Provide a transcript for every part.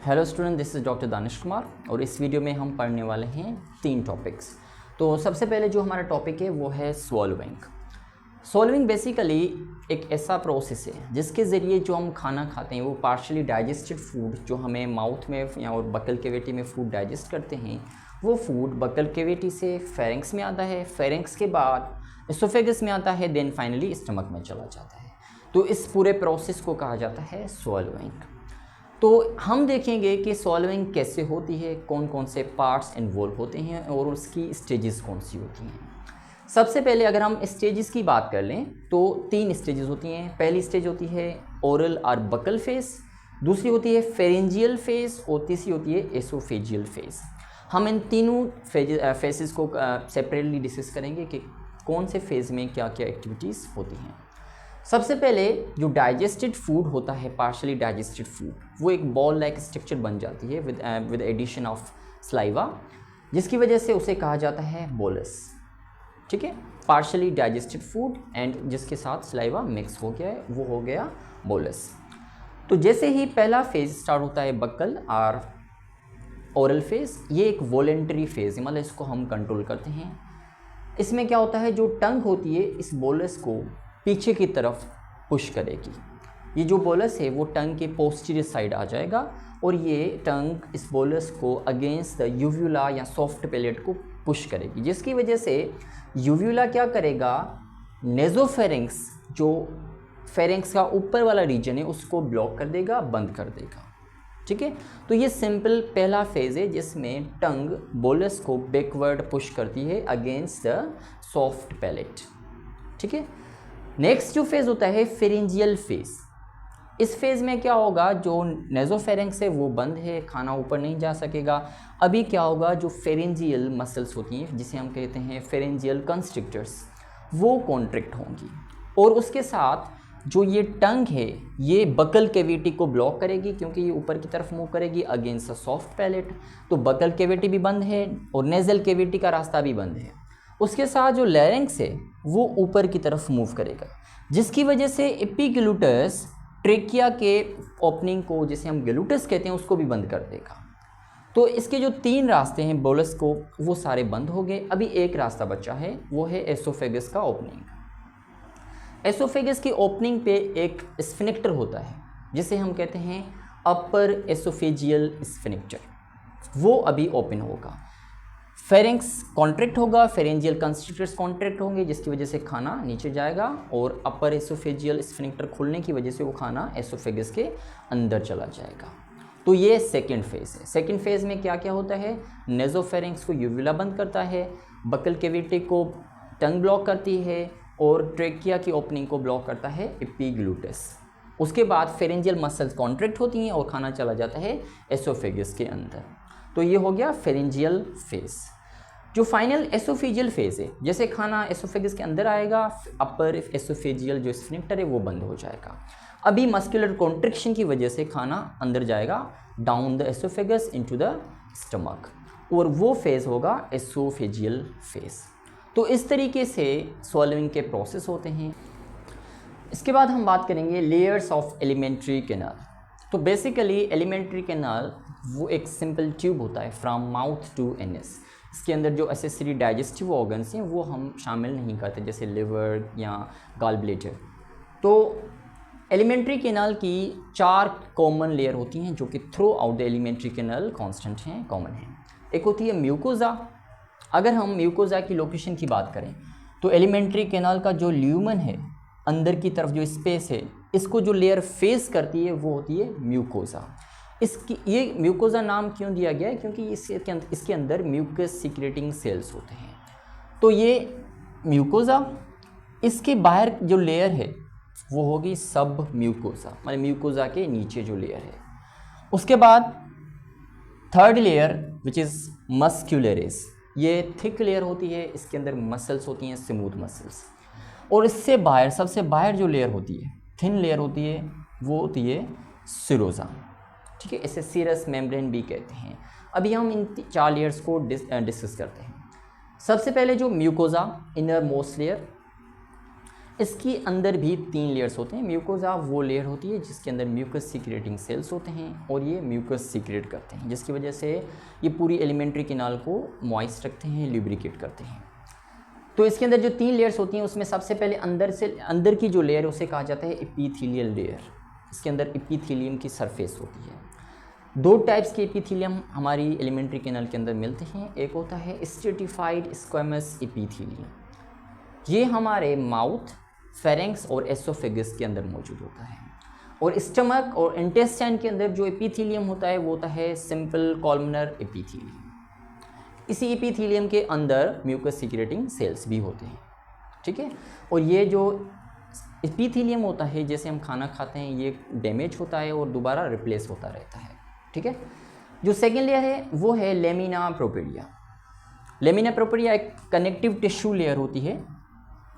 Hello student, this is doctor Danish Kumar और इस video में हम पढ़ने वाले हैं 3 टॉपिक्स। तो सबसे पहले जो हमारा टॉपिक है वो है स्वॉलोइंग। स्वॉलोइंग बेसिकली एक ऐसा प्रोसेस है जिसके ज़रिए जो हम खाना खाते हैं वो पार्शियली डाइजेस्टेड फूड जो हमें माउथ में या और बकल कैविटी में फूड डाइजेस्ट करते हैं वो फूड बकल कैविटी से फेरेंक्स में आता है, फेरेंक्स के बाद एसोफेगस में आता है, देन फाइनली स्टमक में चला जाता है। तो इस पूरे प्रोसेस को कहा जाता है स्वॉलोइंग। तो हम देखेंगे कि स्वॉलोइंग कैसे होती है, कौन कौन से पार्ट्स इन्वॉल्व होते हैं और उसकी स्टेजेस कौन सी होती हैं। सबसे पहले अगर हम स्टेजेस की बात कर लें तो 3 स्टेजेस होती हैं। पहली स्टेज होती है ओरल और बकल फेस, दूसरी होती है फेरेंजियल फेस और तीसरी होती है एसोफेजियल फेस। हम इन तीनों फेसेस को सेपरेटली डिस्कस करेंगे कि कौन से फेज़ में क्या क्या एक्टिविटीज़ होती हैं। सबसे पहले जो डाइजेस्टेड फूड होता है, पार्शियली डाइजेस्टेड फूड, वो एक बॉल लाइक स्ट्रक्चर बन जाती है विद एडिशन ऑफ स्लाइवा, जिसकी वजह से उसे कहा जाता है बोलस। ठीक है, पार्शियली डाइजेस्टेड फूड एंड जिसके साथ स्लाइवा मिक्स हो गया है वो हो गया बोलस। तो जैसे ही पहला फेज़ स्टार्ट होता है बक्कल और ओरल फेज़, ये एक वॉलेंटरी फेज़ है, मतलब इसको हम कंट्रोल करते हैं। इसमें क्या होता है, जो टंग होती है इस बोलस को पीछे की तरफ पुश करेगी। ये जो बोलस है वो टंग के पोस्टीरियर साइड आ जाएगा और ये टंग इस बोलस को अगेंस्ट द यूव्यूला या सॉफ्ट पैलेट को पुश करेगी, जिसकी वजह से यूव्यूला क्या करेगा, नेजोफेरिंक्स जो फेरिंक्स का ऊपर वाला रीजन है उसको ब्लॉक कर देगा, बंद कर देगा। ठीक है, तो ये सिंपल पहला फेज़ है जिसमें टंग बोलस को बैकवर्ड पुश करती है अगेंस्ट द सॉफ्ट पैलेट। ठीक है, नेक्स्ट जो फेज़ होता है फेरेंजियल फेज़। इस फेज़ में क्या होगा, जो नेजोफेरिंक्स है वो बंद है, खाना ऊपर नहीं जा सकेगा। अभी क्या होगा, जो फेरेंजियल मसल्स होती हैं जिसे हम कहते हैं फेरेंजियल कंस्ट्रिक्टर्स, वो कॉन्ट्रैक्ट होंगी और उसके साथ जो ये टंग है ये बकल कैविटी को ब्लॉक करेगी क्योंकि ये ऊपर की तरफ मूव करेगी अगेंस्ट अ सॉफ्ट पैलेट। तो बकल कैविटी भी बंद है और नेजल कैविटी का रास्ता भी बंद है। उसके साथ जो लैरिंक्स है वो ऊपर की तरफ मूव करेगा, जिसकी वजह से एपिग्लूटस ट्रेकिया के ओपनिंग को, जिसे हम ग्लूटस कहते हैं, उसको भी बंद कर देगा। तो इसके जो 3 रास्ते हैं बोलस को, वो सारे बंद हो गए। अभी एक रास्ता बचा है, वो है एसोफेगस का ओपनिंग। एसोफेगस की ओपनिंग पे एक स्फिनिक्टर होता है जिसे हम कहते हैं अपर एसोफेजियल स्फिनिक्टर, वो अभी ओपन होगा। फेरेंक्स कॉन्ट्रैक्ट होगा, फेरेंजियल कंस्ट्रिक्टर्स कॉन्ट्रैक्ट होंगे, जिसकी वजह से खाना नीचे जाएगा और अपर एसोफेजियल स्फिनिक्टर खुलने की वजह से वो खाना एसोफेगस के अंदर चला जाएगा। तो ये सेकेंड फेज़ है। सेकेंड फेज़ में क्या क्या होता है, नेजोफेरिंक्स को यूवुला बंद करता है, बकल कैविटी को टंग ब्लॉक करती है और ट्रेकिया की ओपनिंग को ब्लॉक करता है एपिग्लूटस। उसके बाद फेरेंजियल मसल्स कॉन्ट्रैक्ट होती हैं और खाना चला जाता है एसोफेगस के अंदर। तो ये हो गया फेरेंजियल फेज़। जो फाइनल एसोफेजियल फेज़ है, जैसे खाना एसोफेगस के अंदर आएगा, अपर एसोफेजियल जो स्फिनिक्टर है वो बंद हो जाएगा। अभी मस्कुलर कॉन्ट्रिक्शन की वजह से खाना अंदर जाएगा down the oesophagus into the stomach और वो फेज़ होगा एसोफेजियल फेज़। तो इस तरीके से स्वॉलोइंग के प्रोसेस होते हैं। इसके बाद हम बात करेंगे लेयर्स ऑफ एलिमेंट्री कैनाल। तो बेसिकली एलिमेंट्री कैनाल वो एक सिंपल ट्यूब होता है फ्रॉम माउथ टू एनस। इसके अंदर जो एसेसरी डाइजेस्टिव ऑर्गन्स हैं वो हम शामिल नहीं करते, जैसे लिवर या गॉल ब्लैडर। तो एलिमेंट्री कैनाल की 4 कॉमन लेयर होती हैं जो कि through out the alimentary canal constant हैं, कॉमन हैं। एक होती है म्यूकोजा। अगर हम म्यूकोजा की लोकेशन की बात करें तो एलिमेंट्री कैनाल का जो ल्यूमन है, अंदर की तरफ जो स्पेस है, इसको जो लेयर फेस करती है वो होती है म्यूकोजा। इसकी ये म्यूकोजा नाम क्यों दिया गया है, क्योंकि इसके अंदर म्यूकस सीक्रेटिंग सेल्स होते हैं। तो ये म्यूकोजा, इसके बाहर जो लेयर है वो होगी सब म्यूकोजा, मतलब म्यूकोजा के नीचे जो लेयर है। उसके बाद third layer which is muscularis, ये थिक लेयर होती है, इसके अंदर मसल्स होती हैं, स्मूथ मसल्स। और इससे बाहर, सबसे बाहर जो लेयर होती है, थिन लेयर होती है, वो होती है सिरोजा। ठीक है, इसे सीरस मेम्ब्रेन भी कहते हैं। अभी हम इन 4 लेयर्स को डिस्कस करते हैं। सबसे पहले जो म्यूकोजा, इनर मोस्ट लेयर, इसके अंदर भी 3 लेयर्स होते हैं। म्यूकोजा वो लेयर होती है जिसके अंदर म्यूकस सीक्रेटिंग सेल्स होते हैं और ये म्यूकस सीक्रेट करते हैं, जिसकी वजह से ये पूरी एलिमेंट्री कैनाल को मॉइस्ट रखते हैं, लुब्रिकेट करते हैं। तो इसके अंदर जो 3 लेयर्स होती हैं उसमें सबसे पहले अंदर की जो लेयर है उसे कहा जाता है एपिथेलियल लेयर। इसके अंदर एपिथेलियम की सरफेस होती है। 2 टाइप्स के एपिथेलियम हमारी एलिमेंट्री कैनाल के अंदर मिलते हैं। एक होता है स्ट्रेटिफाइड स्क्वेमस एपिथेलियम, ये हमारे माउथ, फेरेंक्स और एसोफेगस के अंदर मौजूद होता है। और स्टमक और इंटेस्टाइन के अंदर जो एपिथेलियम होता है वो होता है सिंपल कॉलमनर एपिथेलियम। इसी एपिथेलियम के अंदर म्यूकस सीक्रेटिंग सेल्स भी होते हैं, ठीक है। और ये जो एपिथेलियम होता है, जैसे हम खाना खाते हैं, ये डैमेज होता है और दोबारा रिप्लेस होता रहता है, ठीक है। जो सेकेंड लेयर है वो है लेमिना प्रोपेरिया। लेमिना प्रोपेरिया एक कनेक्टिव टिश्यू लेयर होती है,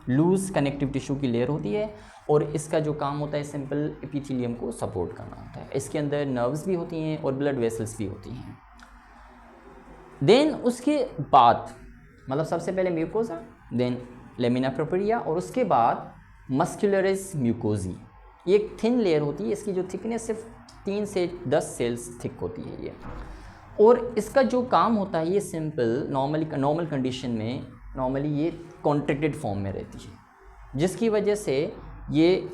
लूज कनेक्टिव टिश्यू की लेयर होती है और इसका जो काम होता है सिंपल एपिथेलियम को सपोर्ट करना होता है। इसके अंदर नर्व्स भी होती हैं और ब्लड वेसल्स भी होती हैं। देन उसके बाद मतलब सबसे पहले म्यूकोजा, देन लेमिना प्रोपेरिया और उसके बाद मस्कुलरिस म्यूकोजी। ये एक थिन लेयर होती है, इसकी जो थिकनेस सिर्फ 3 से 10 सेल्स थिक होती है ये। और इसका जो काम होता है ये सिंपल नॉर्मल कंडीशन में नॉर्मली ये कॉन्ट्रैक्टेड फॉर्म में रहती है, जिसकी वजह से ये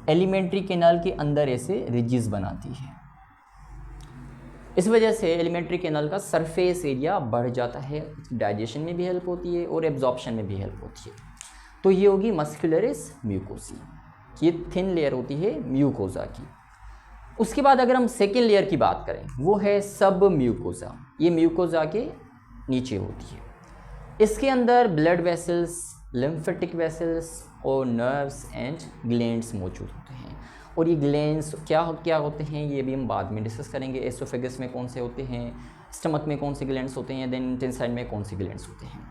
एलिमेंट्री कैनाल के अंदर ऐसे रिजिस बनाती है। इस वजह से एलिमेंट्री कैनाल का सरफेस एरिया बढ़ जाता है, डाइजेशन में भी हेल्प होती है और एब्जॉर्प्शन में भी हेल्प होती है। तो ये होगी मस्कुलरिस म्यूकोसी, ये थिन लेयर होती है म्यूकोजा की। उसके बाद अगर हम सेकेंड लेयर की बात करें वो है सब म्यूकोजा। ये म्यूकोजा के नीचे होती है। इसके अंदर ब्लड वेसल्स, लिम्फेटिक वेसल्स और नर्व्स एंड ग्लैंड्स मौजूद होते हैं। और ये ग्लैंड्स क्या होते हैं ये भी हम बाद में डिस्कस करेंगे। एसोफेगस में कौन से होते हैं, स्टमक में कौन से ग्लैंड्स होते हैं, देन इंटेस्टाइन में कौन से ग्लैंड्स होते हैं।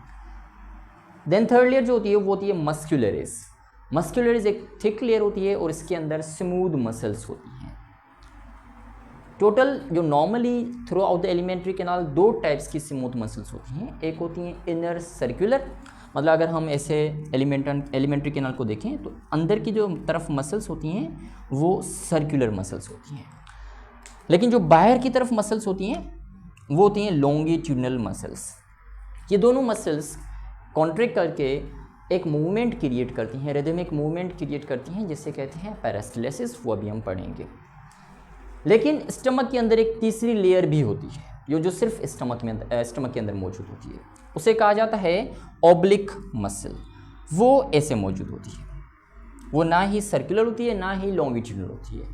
देन थर्ड लेयर जो होती है वो होती है मस्कुलरिस। मस्कुलरिस एक थिक लेयर होती है और इसके अंदर स्मूथ मसल्स होती हैं। टोटल जो normally through out the alimentary canal 2 types की स्मूथ मसल्स होती हैं। एक होती हैं इनर सर्कुलर, मतलब अगर हम ऐसे एलिमेंट्री कैनाल को देखें तो अंदर की जो तरफ मसल्स होती हैं वो सर्कुलर मसल्स होती हैं, लेकिन जो बाहर की तरफ मसल्स होती हैं वो होती हैं लॉन्गिट्यूडनल मसल्स। ये दोनों मसल्स कॉन्ट्रैक्ट करके एक मूवमेंट क्रिएट करती हैं, रिदमिक मूवमेंट क्रिएट करती हैं, जिसे कहते हैं पेरिस्टाल्सिस। वो अभी हम पढ़ेंगे। लेकिन स्टमक के अंदर एक तीसरी लेयर भी होती है जो सिर्फ स्टमक के अंदर मौजूद होती है, उसे कहा जाता है ऑब्लिक मसल। वो ऐसे मौजूद होती है, वो ना ही सर्कुलर होती है ना ही लॉन्गिट्यूडनल होती है।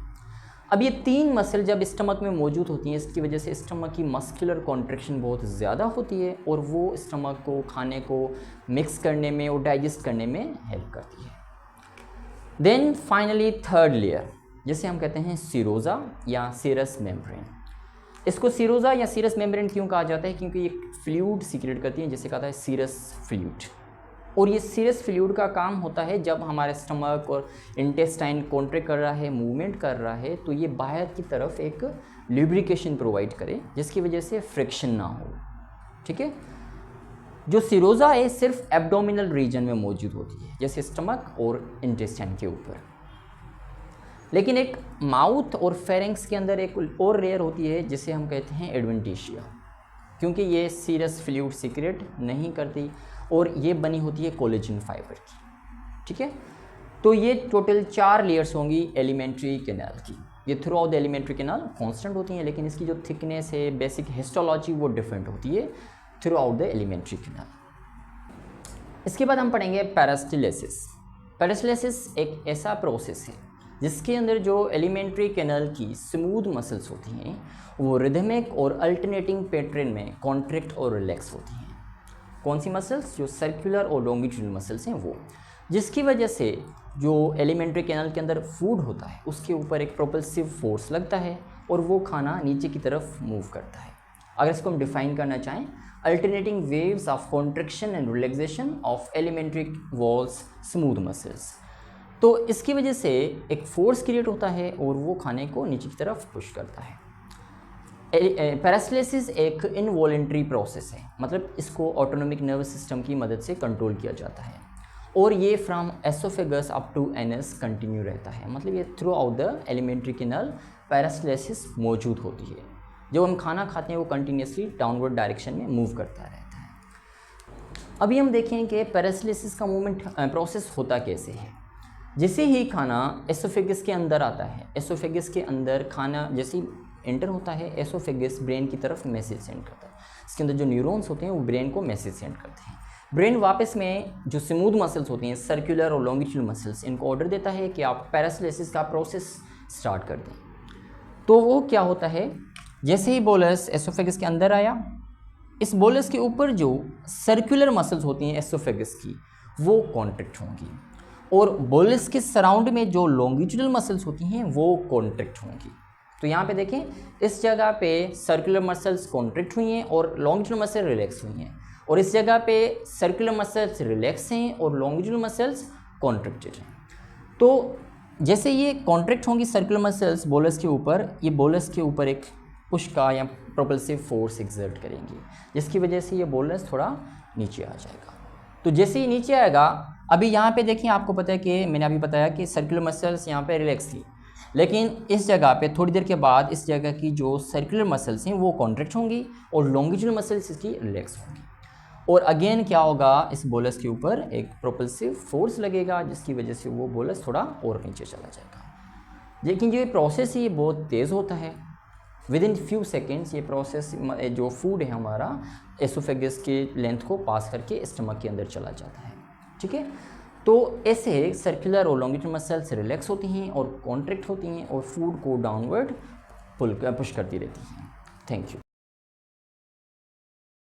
अब ये 3 मसल जब स्टमक में मौजूद होती हैं, इसकी वजह से स्टमक की मस्कुलर कॉन्ट्रैक्शन बहुत ज़्यादा होती है और वो स्टमक को खाने को मिक्स करने में और डाइजेस्ट करने में हेल्प करती है। देन फाइनली थर्ड लेयर, जिसे हम कहते हैं सीरोजा या सीरस मेम्ब्रेन। इसको सीरोजा या सीरस मेम्ब्रेन क्यों कहा जाता है? क्योंकि ये फ्लूइड सीक्रेट करती है जिसे कहता है सीरस फ्लूइड। और ये सीरस फ्लूइड का काम होता है जब हमारे स्टमक और इंटेस्टाइन कॉन्ट्रैक्ट कर रहा है, मूवमेंट कर रहा है, तो ये बाहर की तरफ एक लुब्रिकेशन प्रोवाइड करे जिसकी वजह से फ्रिक्शन ना हो, ठीक है। जो सीरोजा है सिर्फ एब्डोमिनल रीजन में मौजूद होती है, जैसे स्टमक और इंटेस्टाइन के ऊपर। लेकिन एक माउथ और फेरेंक्स के अंदर एक और लेयर होती है जिसे हम कहते हैं एडवेंटिशिया, क्योंकि ये सीरस फ्लूइड सीक्रेट नहीं करती और ये बनी होती है कोलेजन फाइबर की, ठीक है। तो ये टोटल 4 लेयर्स होंगी एलिमेंट्री कैनाल की। ये throughout the alimentary canal constant होती हैं, लेकिन इसकी जो थिकनेस है, बेसिक हिस्टोलॉजी, वो डिफरेंट होती है through out the alimentary canal. इसके बाद हम पढ़ेंगे पेरिस्टाल्सिस। पेरिस्टाल्सिस एक ऐसा प्रोसेस है जिसके अंदर जो एलिमेंट्री कैनाल की स्मूथ मसल्स होती हैं वो रिदमिक और अल्टरनेटिंग पैटर्न में कॉन्ट्रैक्ट और रिलैक्स होती हैं। कौन सी मसल्स? जो सर्कुलर और लॉन्गिट्यूडनल मसल्स हैं वो, जिसकी वजह से जो एलिमेंट्री कैनाल के अंदर फूड होता है उसके ऊपर एक प्रोपल्सिव फोर्स लगता है और वो खाना नीचे की तरफ मूव करता है। अगर इसको हम डिफाइन करना चाहें, alternating waves of contraction and relaxation of alimentary walls smooth muscles. तो इसकी वजह से एक फोर्स क्रिएट होता है और वो खाने को नीचे की तरफ पुश करता है। पेरिस्टाल्सिस एक इनवॉलंटरी प्रोसेस है, मतलब इसको ऑटोनोमिक नर्वस सिस्टम की मदद से कंट्रोल किया जाता है और ये from oesophagus up to anus continue रहता है, मतलब ये throughout the alimentary canal peristalsis मौजूद होती है। जब हम खाना खाते हैं वो कंटिन्यूसली डाउनवर्ड डायरेक्शन में मूव करता रहता है। अभी हम देखें कि पैरासिलेसिस का मूवमेंट प्रोसेस होता कैसे है। जैसे ही खाना एसोफेगस के अंदर आता है, एसोफेगस के अंदर खाना जैसे ही एंटर होता है, एसोफेगस ब्रेन की तरफ मैसेज सेंड करता है। इसके अंदर जो न्यूरॉन्स होते हैं वो ब्रेन को मैसेज सेंड करते हैं। ब्रेन वापस में जो स्मूथ मसल्स होती हैं, सर्कुलर और लॉन्गिट्यूडल मसल्स, इनको ऑर्डर देता है कि आप पैरासिलेसिस का प्रोसेस स्टार्ट कर दें। तो वो क्या होता है, जैसे ही बोलस एसोफेगस के अंदर आया, इस बोलस के ऊपर जो सर्कुलर मसल्स होती हैं एसोफेगस की वो कॉन्ट्रैक्ट होंगी, और बोलस के सराउंड में जो लॉन्गिट्यूडल मसल्स होती हैं वो कॉन्ट्रैक्ट होंगी। तो यहाँ पे देखें, इस जगह पे सर्कुलर मसल्स कॉन्ट्रैक्ट हुई हैं और लॉन्गिट्यूडल मसल रिलैक्स हुई हैं, और इस जगह पे सर्कुलर मसल्स रिलैक्स हैं और लॉन्गिट्यूडल मसल्स कॉन्ट्रैक्टेड हैं। तो जैसे ये कॉन्ट्रैक्ट होंगी सर्कुलर मसल्स बोलस के ऊपर, ये बोलस के ऊपर एक पुश का या प्रोपल्सिव फोर्स एक्सर्ट करेंगी, जिसकी वजह से ये बोलस थोड़ा नीचे आ जाएगा। तो जैसे ही नीचे आएगा, अभी यहाँ पे देखिए, आपको पता है कि मैंने अभी बताया कि सर्कुलर मसल्स यहाँ पे रिलैक्स थी, लेकिन इस जगह पे थोड़ी देर के बाद इस जगह की जो सर्कुलर मसल्स हैं वो कॉन्ट्रैक्ट होंगी और लॉन्गिट्यूडल मसल्स इसकी रिलैक्स होंगी, और अगेन क्या होगा, इस बोलस के ऊपर एक प्रोपल्सिव फोर्स लगेगा, जिसकी वजह से वो बोलस थोड़ा और नीचे चला जाएगा। लेकिन ये प्रोसेस है ये बहुत तेज़ होता है, विद इन फ्यू सेकेंड्स ये प्रोसेस जो फूड है हमारा एसोफेगस के लेंथ को पास करके स्टमक के अंदर चला जाता है। ठीक है, तो ऐसे सर्कुलर और लॉन्गिट्यूडल मसल्स रिलैक्स होती हैं और कॉन्ट्रैक्ट होती हैं और फूड को डाउनवर्ड पुश करती रहती हैं। Thank you.